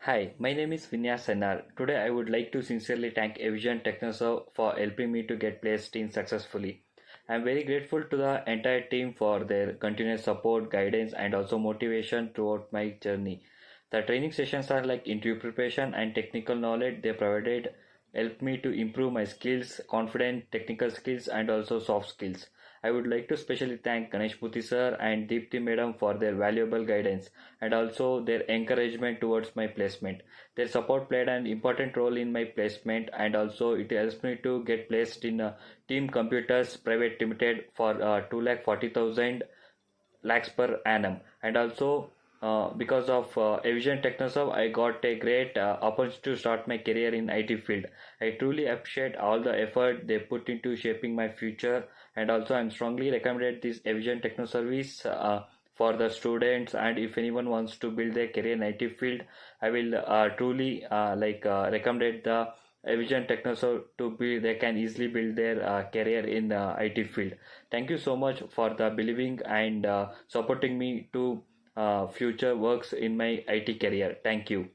Hi, my name is Vinyas Senar. Today I would like to sincerely thank Avision Technoserve for helping me to get placed in successfully. I am very grateful to the entire team for their continuous support, guidance and also motivation throughout my journey. The training sessions are like interview preparation and technical knowledge they provided helped me to improve my skills, confidence, technical skills and also soft skills. I would like to specially thank Ganesh Puthi sir and Deepti madam for their valuable guidance and also their encouragement towards my placement. Their support played an important role in my placement and also it helps me to get placed in Team Computers Private Limited for 2,40,000 lakhs per annum. And also because of Avision Technoserve, I got a great opportunity to start my career in IT field. I truly appreciate all the effort they put into shaping my future, and also I'm strongly recommended this Avision Technoservice for the students. And if anyone wants to build their career in IT field, I will truly recommend the Avision Technoserve to be they can easily build their career in the IT field. Thank you so much for the believing and supporting me to future works in my IT career. Thank you.